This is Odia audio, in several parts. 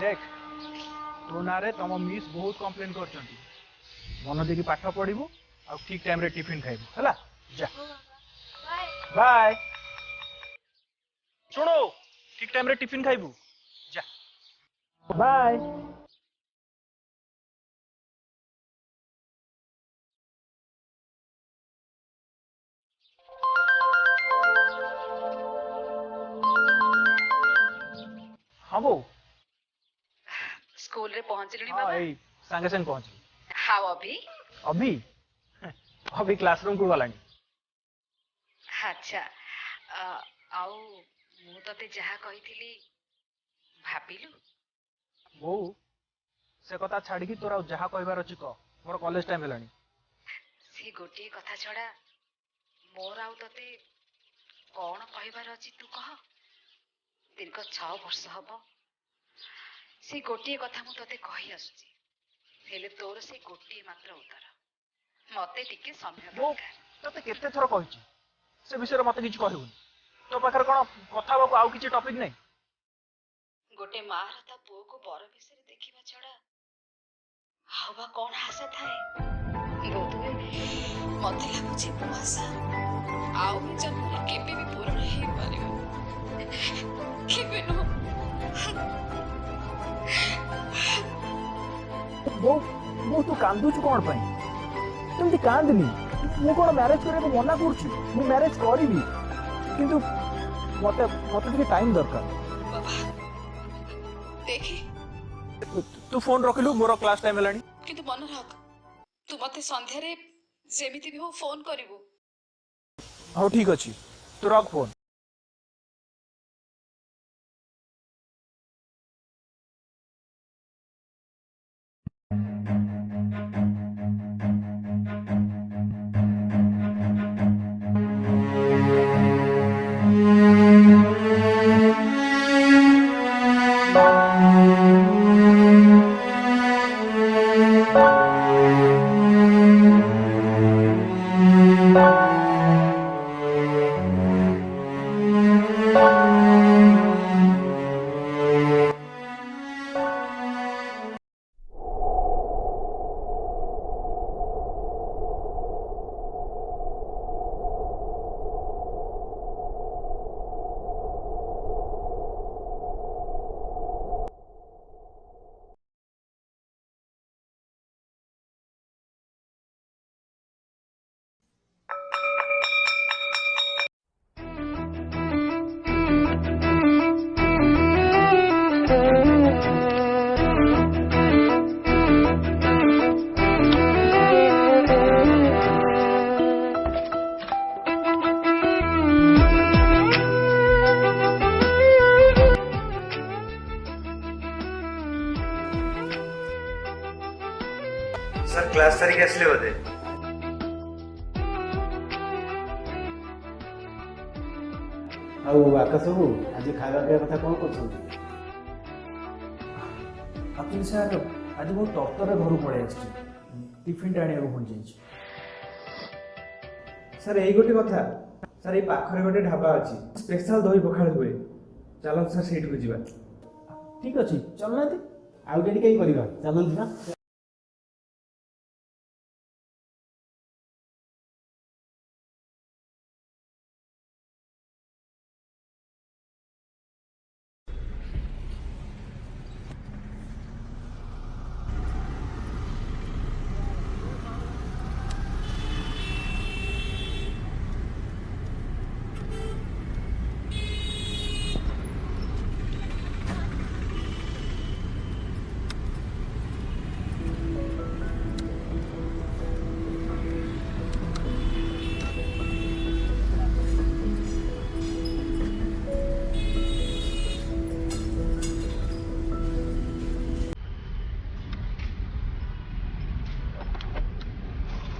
देख तो ना रे तुम मिस बहुत कंप्लेन कर मन देकी पाठ पढ़ू आ ठीक टाइम रे टिफिन खाइबू हला जा बाय सुनो ठीक टाइम रे टिफिन खाइबू जा बाय हाँ बो स्कूल रे पहुंचली हाँ बाबा। यही संगे संग पहुंच हाउ अभी? अभी अभी क्लासरूम को गलानी अच्छा आउ मु तते जहा कहिथिली भाबिलु? बो से कथा छाड़ी की तोरा जहाँ कहबार अछि कह मोर कॉलेज टाइम हेलानी से गोटे कथा छड़ा मोर आउ तते कौन कहबार अछि तू कह। दीर्घ 6 वर्ष हबो से गोटे कथा मु तते कहि आसुची हेले तोर से गोटे मात्र उत्तर मते टिके समय बो दरकार। तते केते थर कहिछि से विषय रे मते किछ कहबुनी तो पाखर कोन कथा बाबू आउ किछ टॉपिक नै गोटे मार ता पुओ को बर विषय देखिबा छड़ा आउबा कौन आशा थाए। बोधुए मते लागुची मो आशा आउ जन्म केबे भी पूर्ण हेई पारिबो केबे नो। बो बो तू कांदुछु कोन पई तुमती कांदनी मु कोन मैरिज करे को मना करछु मु मैरिज करिवि किंतु मते मते ଟିକେ टाइम दरकार बाबा देखी तू फोन रखिलु मोर क्लास टाइम हेलानी किंतु मन रख तू मते संध्या रे जेमिति भी हो फोन करिवो। हो ठीक अछि तू रख फोन सर क्लास सारी आसले बोधे आकाश बाबू आज खाଇବା ପିଇବା କଥା କଣ କରୁଛନ୍ତି? एक्चुअली सर आज बहुत तर्तर घर पड़े टिफिन टाणी पहुंच जाइए ସାର୍ ଏଇ ଗୋଟେ କଥା ସାର୍ ଏଇ ପାଖରେ ଗୋଟେ ଢାବା ଅଛି ସ୍ପେଶାଲ ଦହି ପଖାଳ ହୁଏ ଚାଲନ୍ତୁ ସାର୍ ସେଇଠିକୁ ଯିବା। ठीक अच्छे चलना ଆଉ ଡେରି କାହିଁ କରିବା ଚାଲନ୍ତୁ ନା।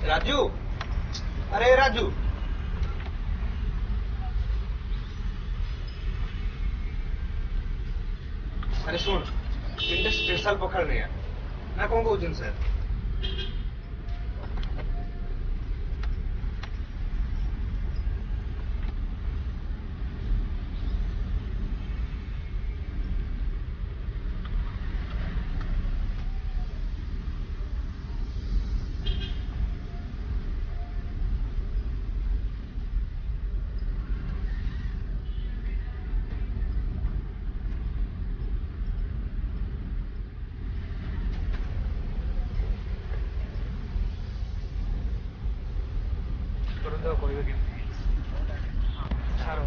राजू अरे राजू अरे सुन तीन स्पेशल पखाड़ नहीं ना कौन कौन सर ତ କହିବେ କେମିତି ଛାଡ଼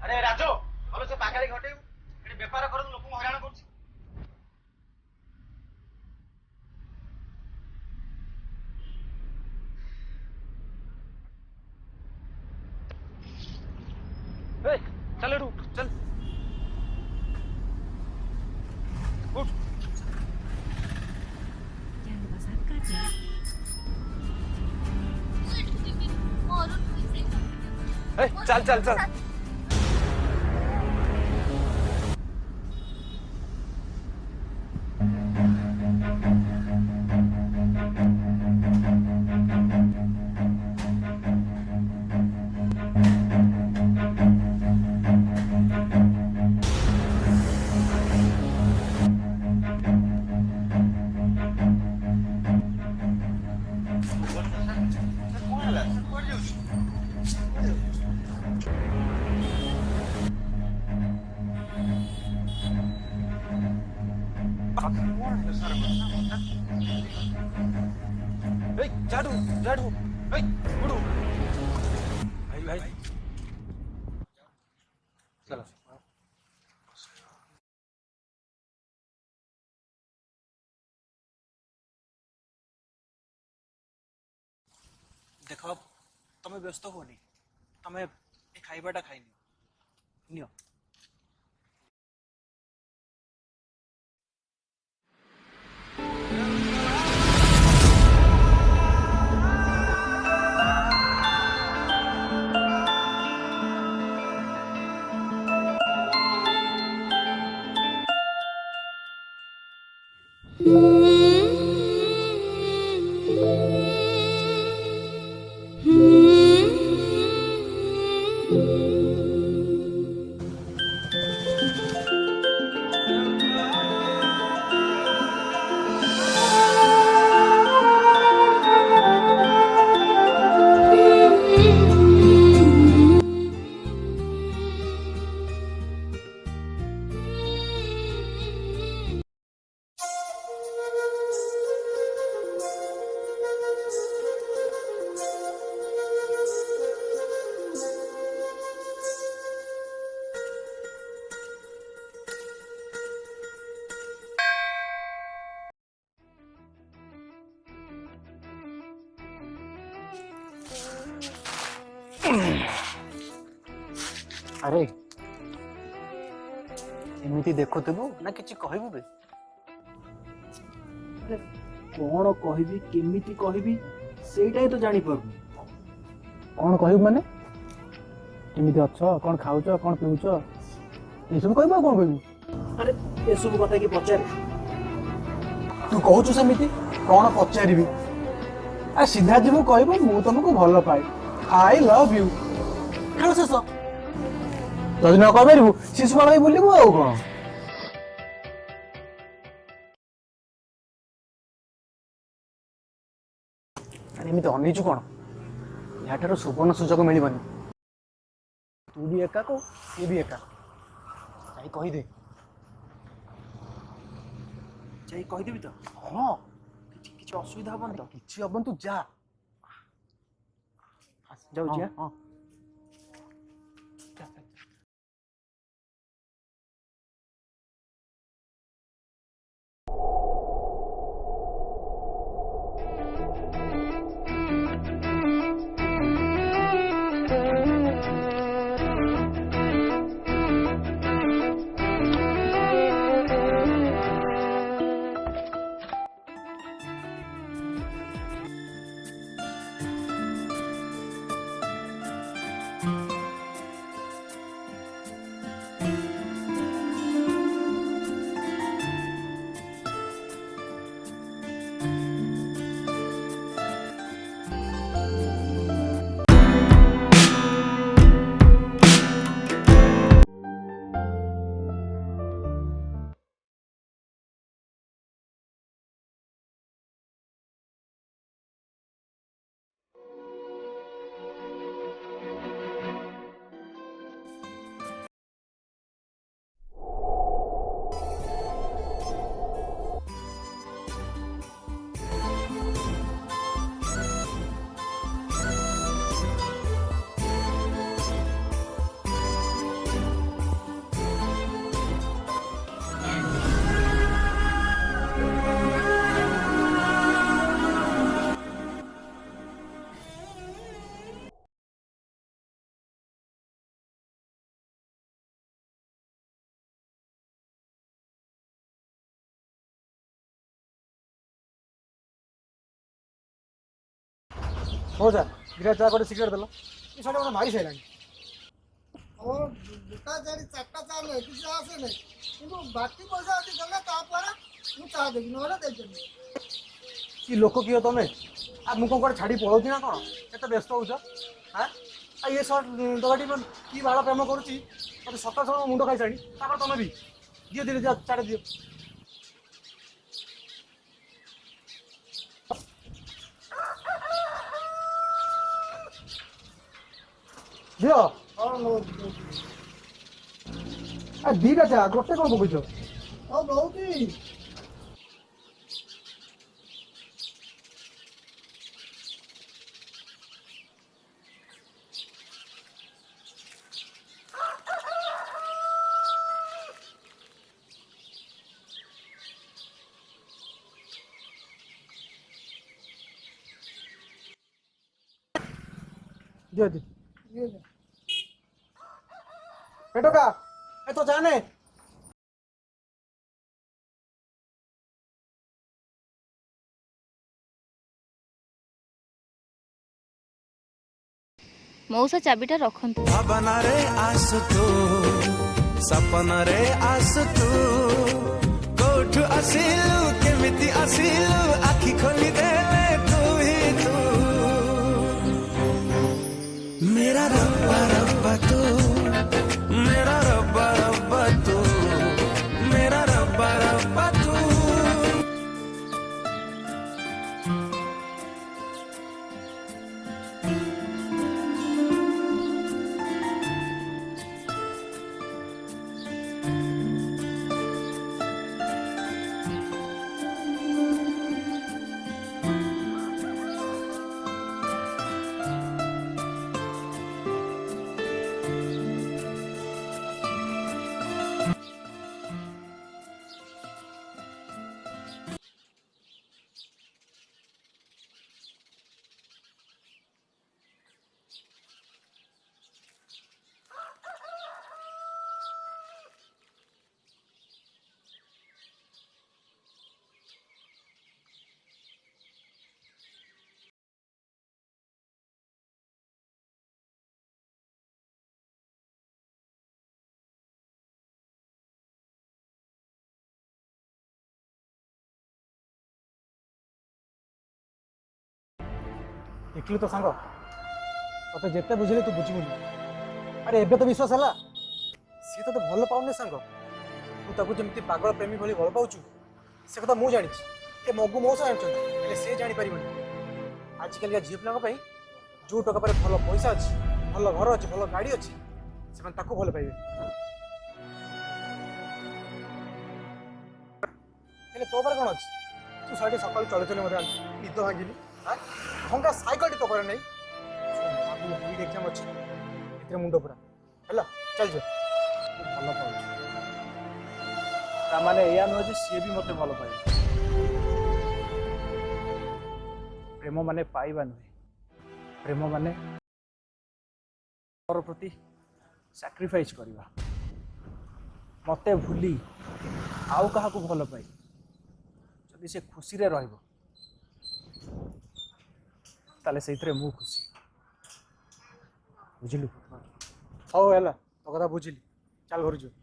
ଆରେ ରାଜୁ ଭଲ ସେ ପାଖରେ ଘଟେଇବୁ ଏଠି ବେପାର କରନ୍ତୁ ଲୋକଙ୍କୁ ହଇରାଣ କରୁଛି चल एडू चल उठ चल चल चल झाड़ू झाड़ू उड़ू भाई भाई चलो देखो तुम्हें व्यस्त होनी तुम्हें खाइबाटा खाइनी नियो अरे एमती देखुबू ना किसी कहबू बे अरे कौन कहबी केमिति कहबी सेटा ही तो जानी पारु कौन कहबू माने केमिति अच्छ कौन खाउछ कौन पिउछ ए सब कहबा कौन कहबू अरे ए सब कथा की पचार तू कहूछु सेमिति कौन पचारिबी आ सीधा जीवु कहबो मु तुमको भल पाए आई लव यू खेल शेष যদি না কবে শিশুপাল ভাই বলিবু ଆଉ କଣ ଆରେ ଏମିତି ଅନେଇଛୁ କଣ ଏହାଠାରୁ ସୁବର୍ଣ୍ଣ ସୁଯୋଗ ମିଳିବନି ତୁ ବି ଏକା କୁ ସିଏ ବି ଏକା ଯାଇ କହିଦେ ଯାଇ କହିଦେବି ତ ହଁ କିଛି ଅସୁବିଧା ହବନି ତ କିଛି ହବନି ତୁ ଯା ଯାଉଛି ହଁ ହଉ ଯା ଦୁଇଟା ଚା ଗୋଟେ ସିଗାରେଟ୍ ଦେଲ ଏ ସାଇଡ଼୍ ମୋତେ ମାରି ସାରିଲାଣି। और दुटा चारि चारटा चा ले किसी आसे नहीं किंतु बाकी पैसा आदि देले तापर मु चा देबी नहले देबी କି ଲୋକ କିଏ ତମେ ଆଉ ମୁଁ କ'ଣ କୁଆଡ଼େ ଛାଡ଼ି ପଳାଉଛି ନା କ'ଣ ଏତେ ବ୍ୟସ୍ତ ହେଉଛ ହାଁ ଆଉ ଇଏ ଦଗାଟି କି ବାଳ ପ୍ରେମ କରୁଛି ମୋତେ ସକାଳ ସକାଳ ମୁଣ୍ଡ ଖାଇସାଣି ତାପରେ ତମେ ବି ଦିଅ ଦିଅ ଦିଅ ଚାଟେ ଦିଅ। ଦିଅ और नो ଆ ଦୁଇଟା ଚା ଗୋଟେ କ'ଣ ପକଉଛ? और बहुत ही ଦିଅ ଦିଅ ये ले। পেটোকা এ তো জানে ମଉସା ଚାବିଟା ରଖନ୍ତୁ। ଭାବନାରେ ଆସୁ ତୁ ସପନରେ ଆସୁ ତୁ କୋଉଠୁ ଆସିଲୁ କେମିତି ଆସିଲୁ ଆଖି ଖୋଲି ଦେଲେ ତୁ ହିଁ ତୁ मेरा रब्बा रब्बा तू मेरा रब्बा रब्बा तू मेरा रब्बा रब्बा तू ଦେଖିଲୁ ତ ସାଙ୍ଗ ତତେ ଯେତେ ବୁଝିଲି ତୁ ବୁଝିବୁନି ଆରେ ଏବେ ତ ବିଶ୍ୱାସ ହେଲା ସିଏ ତତେ ଭଲ ପାଉନି ସାଙ୍ଗ ତୁ ତାକୁ ଯେମିତି ପାଗଳ ପ୍ରେମୀ ଭଳି ଭଲ ପାଉଛୁ ସେ କଥା ମୁଁ ଜାଣିଛି ଏ ମଗୁ ମଉସା ଜାଣିଛନ୍ତି ହେଲେ ସେ ଜାଣିପାରିବନି ଆଜିକାଲିକା ଝିଅ ପିଲାଙ୍କ ପାଇଁ ଯେଉଁ ଟଙ୍କା ପାଖରେ ଭଲ ପଇସା ଅଛି ଭଲ ଘର ଅଛି ଭଲ ଗାଡ଼ି ଅଛି ସେମାନେ ତାକୁ ଭଲ ପାଇବେ ହେଲେ ତୋ ପାଖରେ କ'ଣ ଅଛି ତୁ ସେଇଠି ସକାଳୁ ଚଳି ଚଳି ମୋତେ ନିଦ ଭାଙ୍ଗିନି ଭଙ୍ଗା ସାଇକେଲଟି ତ କରେ ନାହିଁ ଆଗକୁ ବିଇଡି ଏକ୍ଜାମ ଅଛି ଏଥିରେ ମୁଣ୍ଡ ପୁରା ହେଲା ଚାଲିଯିବ ଭଲ ପାଉଛି ତାମାନେ ଏଇଆ ନୁହେଁ ଯେ ସିଏ ବି ମୋତେ ଭଲ ପାଇବ ପ୍ରେମ ମାନେ ପାଇବା ନୁହେଁ ପ୍ରେମ ମାନେ ପର ପ୍ରତି ସାକ୍ରିଫାଇସ୍ କରିବା ମୋତେ ଭୁଲି ଆଉ କାହାକୁ ଭଲ ପାଇ ଯଦି ସେ ଖୁସିରେ ରହିବ ତାହେଲେ ସେଇଥିରେ ମୁଁ ଖୁସି ବୁଝିଲୁ ହଉ ହେଲା ତୋ କଥା ବୁଝିଲି ଚାଲ ଘରୁ ଯିବୁ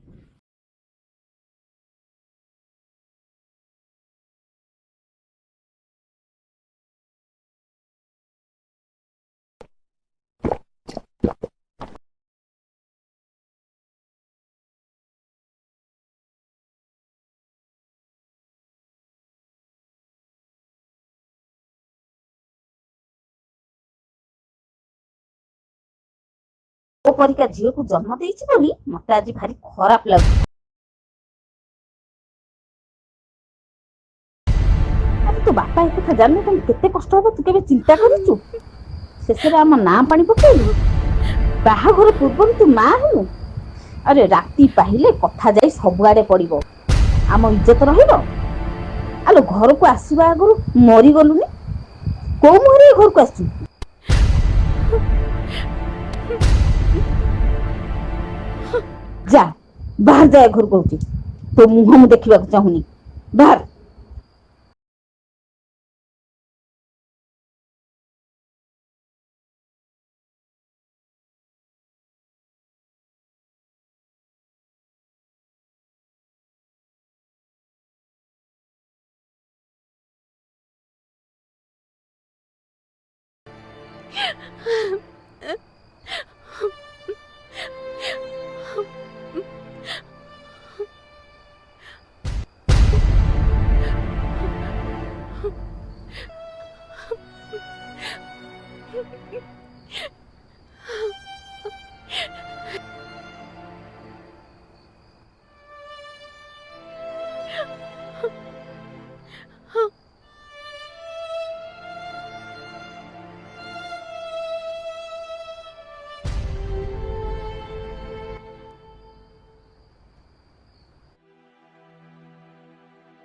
ମୋ ପରିକା ଝିଅକୁ ଜନ୍ମ ଦେଇଛି ବୋଲି ମତେ ଆଜି ଭାରି ଖରାପ ଲାଗୁଛି ଆରେ ତୋ ବାପା ଏ କଥା ଜାଣିଲେ ତମେ କେତେ କଷ୍ଟ ହବ ତୁ କେବେ ଚିନ୍ତା କରିଛୁ ଶେଷରେ ଆମ ନାଁ ପାଣି ପକେଇଲୁ ବାହାଘର ପୂର୍ବରୁ ତୁ ମା ହେଲୁ ଆରେ ରାତି ପାହିଲେ କଥା ଯାଇ ସବୁଆଡେ ପଡିବ ଆମ ଇଜ୍ଜତ ରହିବ ଆଲୋ ଘରକୁ ଆସିବା ଆଗରୁ ମରିଗଲୁନି କୋଉ ମୁହଁରେ ଏ ଘରକୁ ଆସିଛୁ ଯା ବାହାର ଯା ଘରକୁ କହୁଛି ତୋ ମୁହଁ ମୁଁ ଦେଖିବାକୁ ଚାହୁଁନି ବାହାର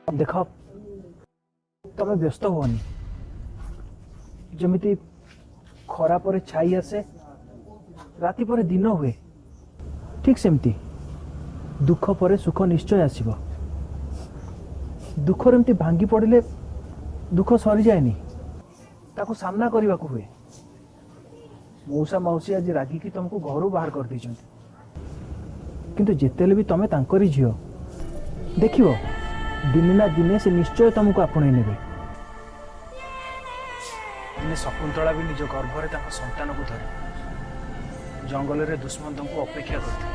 देख तमे व्यस्त हुअनी जमिति खरा पर छाई आसे राति पर दिन हुए ठीक सेमती दुख पर सुख निश्चय आसीबो दुख एमती भांगी पड़िले दुख सरी जाएनी ताको सामना करने को हुए मौसा मौसी आज रागिकी तुमको घर बाहर कर दी किंतु जेतेले भी तमे तांकरी झियो देखियो दिने ना दिने से निश्चय तुमको आपणे नेबे दिने शकुंतला भी निज गर्भरे तांको संतान को धरे जंगल रे दुश्मन तुमको अपेक्षा करते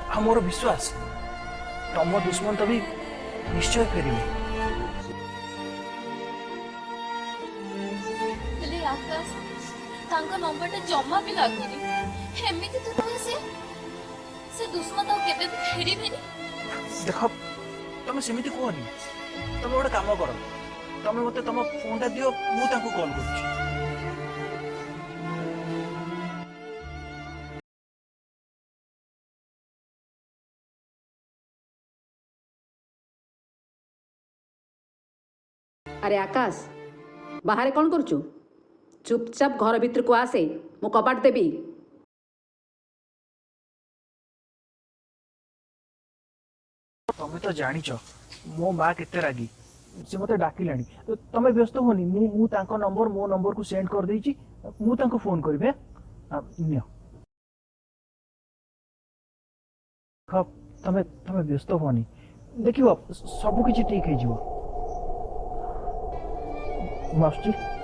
आ मोर विश्वास तम दुश्मन तो भी निश्चय फेरिबे हेले आकाश तांका नंबरटा जमा भी लागुनी एमिति तो नुहे से दुश्मन तो केबे भी फेरिबेनी देख तुम सेमिति कहनी तुम गोटे काम कर तुम मत तुम फोन टा दियो मु तांको कॉल करूची अरे आकाश बाहर कौन करुचु चुपचाप घर भीतर को आसे मु कबाट देबी तमें तो जानिच मो माँ केते रागी से मते डाकिलानी तो तमें व्यस्त होनी मु तांको नंबर मो नंबर को सेंड कर देची मु तांको फोन करबे नियो तमें तमें व्यस्त होनी देखियो सब किछि ठीक है जीवो मास्टर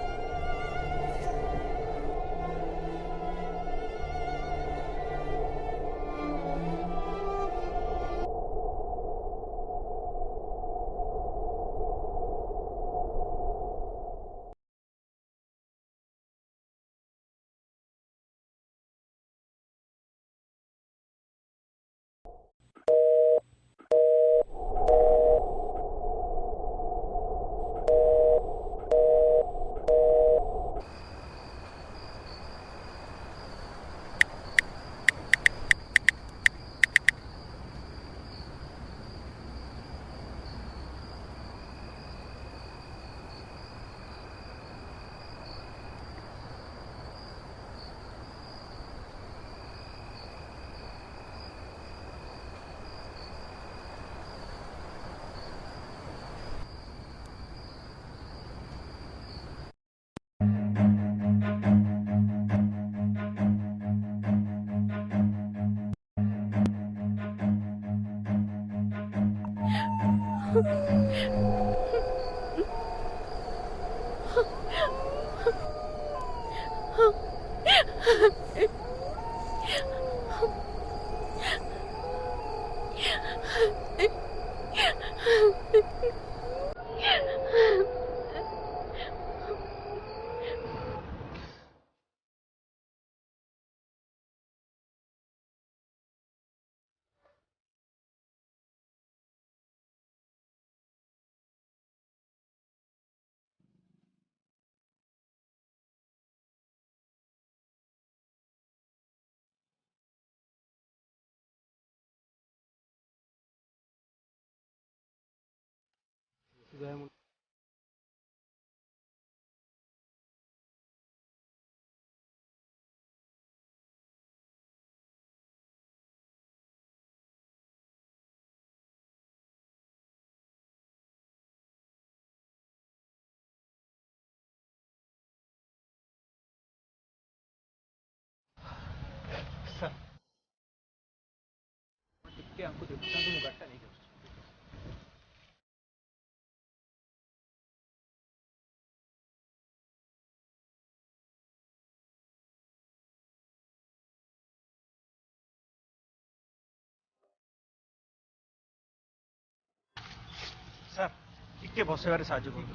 हमको देखो गाड़ी नहीं ଟିକେ ବସେଇବାରେ ସାହାଯ୍ୟ କରିବୁ।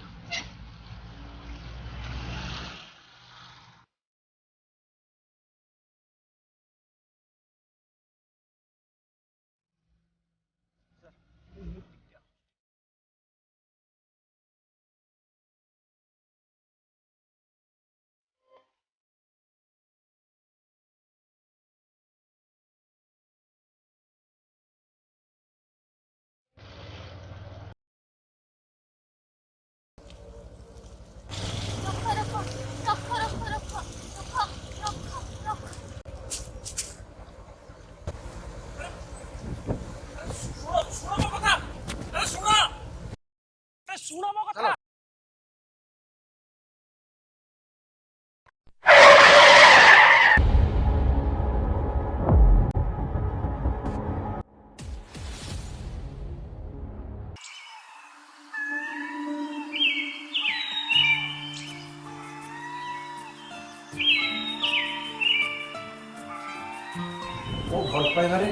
ମୋ ଭଲ ପାଇବାରେ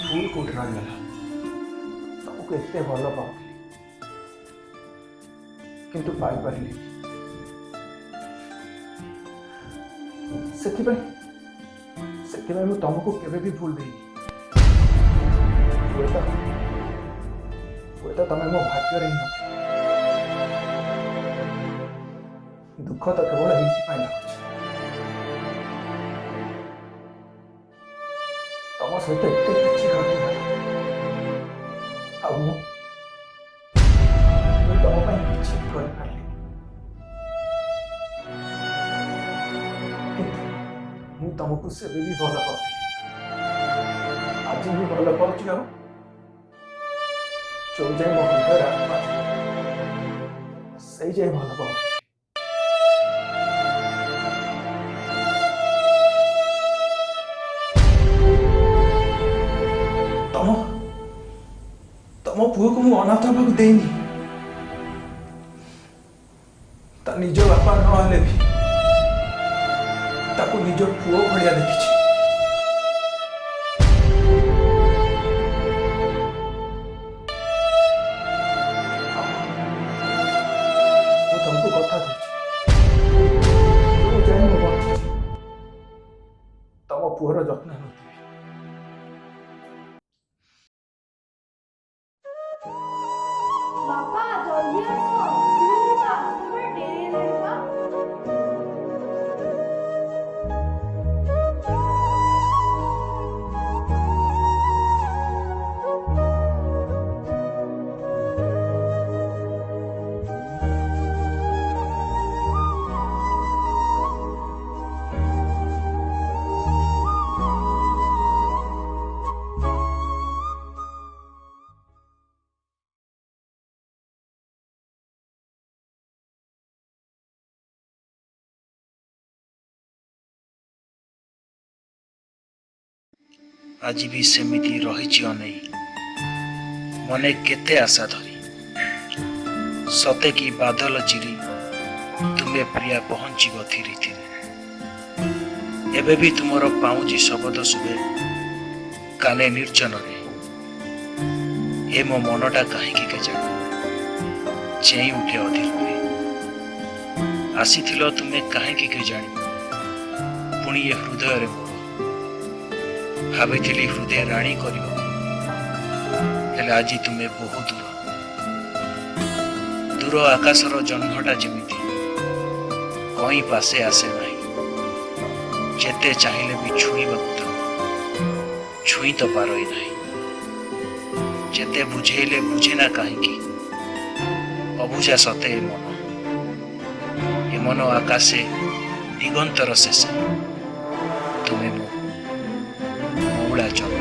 ଭୁଲ କୋଉଠି ରହିଗଲା। ତମକୁ ଏତେ ଭଲ ପାଉଥିଲି କିନ୍ତୁ ପାଇପାରିଲି। ସେଥିପାଇଁ ମୁଁ ତମକୁ କେବେ ବି ଭୁଲ ଦେଇନି। ହୁଏତ ତମେ ମୋ ଭାଗ୍ୟରେ ହିଁ ନଥିଲ। ଦୁଃଖ ତ କେବଳ ଏଇଥିପାଇଁ ଲାଗୁଛି ତମ ସହିତ ଏତେ କିଛି ଘଟିଲା ଆଉ ମୁଁ ତମ ପାଇଁ କିଛି କରିପାରିଲି। କିନ୍ତୁ ମୁଁ ତମକୁ ସେବେ ବି ଭଲ ପାଉଥିଲି, ଆଜି ବି ଭଲ ପାଉଛି। ଆଉ ଯୋଉ ଯାଏ ମୋ ହୃଦୟରେ ଆତ୍ମା ସେଇ ଯାଏ ଭଲ ପାଉଛି। ତମ ପୁଅକୁ ମୁଁ ଅନାଥ ହେବାକୁ ଦେଇନି। ତା ନିଜ ବାପା ନହେଲେ ବି ତାକୁ ନିଜ ପୁଅ ଭଳିଆ ଦେଖିଛି। ମୁଁ ତମକୁ କଥା ଦଉଛି, ଯୋଉ ଯାଏ ମୁଁ ବଞ୍ଚିଛି ତମ ପୁଅର ଯତ୍ନ ନେଉଥିବି। ବାପା ଜଲ୍ଦି ଆସ, ସ୍କୁଲକୁ ଆସିବା ଡେରି ହେଲାଣି ବା। ଆଜି ବି ସେମିତି ରହିଛି ଅନେଇ, ମନେ କେତେ ଆଶା ଧରି। ସତେ କି ବାଦଲ ଚିରି ତୁମେ ପ୍ରିୟା ପହଞ୍ଚିବ ଧୀରେ ଧୀରେ। ଏବେ ବି ତୁମର ପାଉଁଜି ଶବଦ ଶୁଭେ କାନେ ନିର୍ଜନରେ। ଏ ମୋ ମନଟା କାହିଁକି କେଜାଣି ଚେଇଁ ଉଠେ ଅଧୀରରେ। ଆସିଥିଲ ତୁମେ କାହିଁକି କେଜାଣି ପୁଣି ଏ ହୃଦୟରେ ମୋର। ଭାବିଥିଲି ହୃଦୟ ରାଣୀ କରିବ, ହେଲେ ଆଜି ତୁମେ ବହୁ ଦୂର। ଦୂର ଆକାଶର ଜହ୍ନଟା ଯେମିତି କଇଁ ପାଶେ ଆସେ ନାହିଁ। ଯେତେ ଚାହିଁଲେ ବି ଛୁଇଁବାକୁ ତ ଛୁଇଁ ତ ପାରଇ ନାହିଁ। ଯେତେ ବୁଝେଇଲେ ବୁଝେ ନା କାହିଁକି ଅବୁଝା ସତେ ଏ ମନ ଆକାଶେ ଦିଗନ୍ତର ଶେଷେ ତୁମେ ମୋ ମଉଳା ଚନ୍ଦ୍ର।